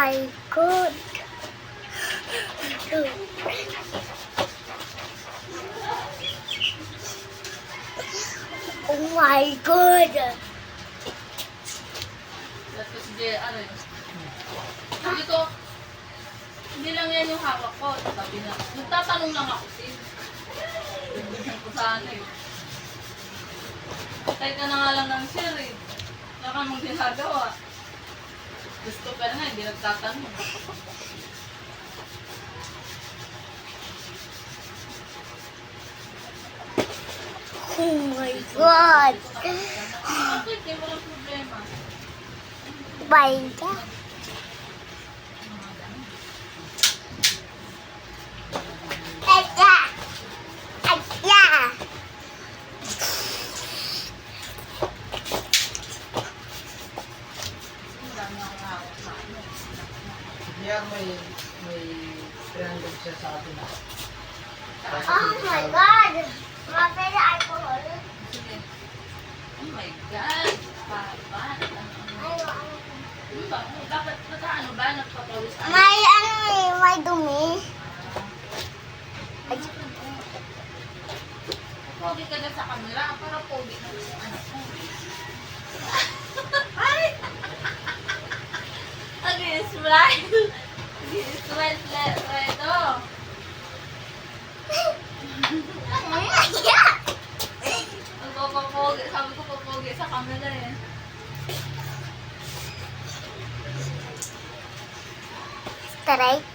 my God. Oh my God. Tapos sige, ano yun? Sabi ko, hindi lang yan yung hawak ko. Sabi na, nagtatanong lang ako, sis. Bigyan ko sana eh. Patay ka na nga lang ng share eh. Wala ka mong ginagawa. Gusto ka na, hindi nagtatanong. Oh my God. Bakit? Hindi mo lang problema. Baita. Aya. Aya. Marami akong hawak sa ano. Kaya may 300 siya sa atin. Oh my God. Mapera alcohol. Sige. Oh my God. Papa. Ano? Ano ba? Dapat nagkaano ba? Nagpapawis ano? May ano eh, may dumi. Pogi ka na sa camera. Para pogi na yung anak ko. Ay!Ag-smile.Ag-smile. Redo. Nagpapapogi. Sabi ko papogi sa camera eh. Straight.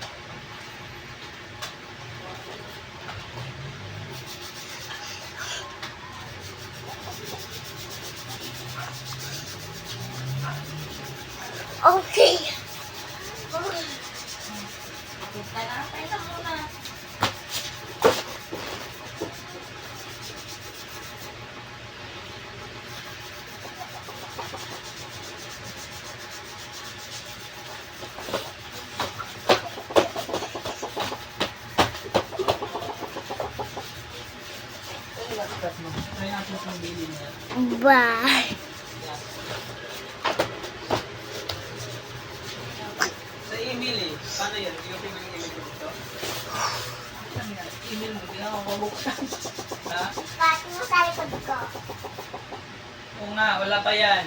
Okay. Punta na. Tayo na muna. Try natin itong bili niya. Bye. Sa email eh. Paano yan? Yung email ko dito? Ano yan? Email mo. Hindi ako mabuksan. Ha? Pati mo sa likod ko. Oo nga, wala pa yan.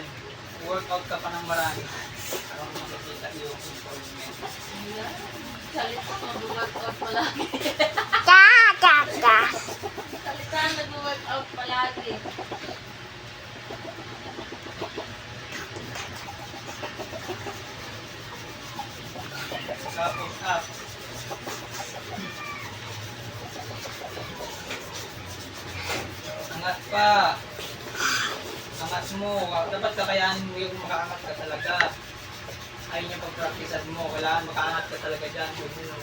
Workout ka pa ng marami. Para makikita yung improvement. Ayan. Salita. Mag-workout palagi. Cha, cha, cha. Salita. Nag-workout palagi. Tapos up. Angat pa. Angat mo. Dapat kakayanin mo yung makaangat ka talaga. Ayun yung pag-practicean mo. Kailangan makaangat ka talaga dyan. Huwag mo.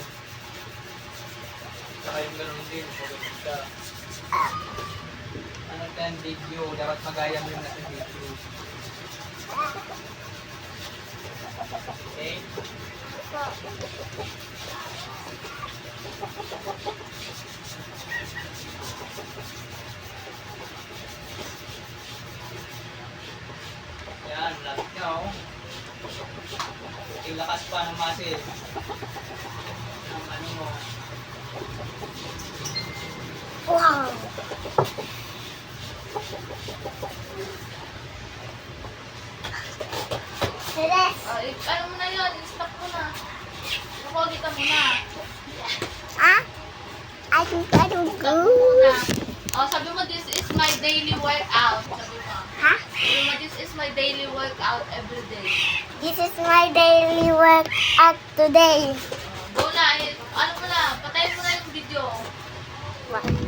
Saka yung ganun din. Pagod ka. Anong ka yung video? Dapat magaya mo yung nasa video. Okay? Yan, lahat niya oh. Ilakas pa ng muscle. Ng ano mo. Wow. Tres. Ay, ano mo na yun? Stop mo na. Pogi ka muna. Ah? I don't Stop go. mo muna. Oh, sabi mo, this is my daily workout. Sabi mo. Ha? Sabi mo, this is my daily workout every day. This is my daily workout today. Go na. Ano mo na? Patayin mo na yung video. What?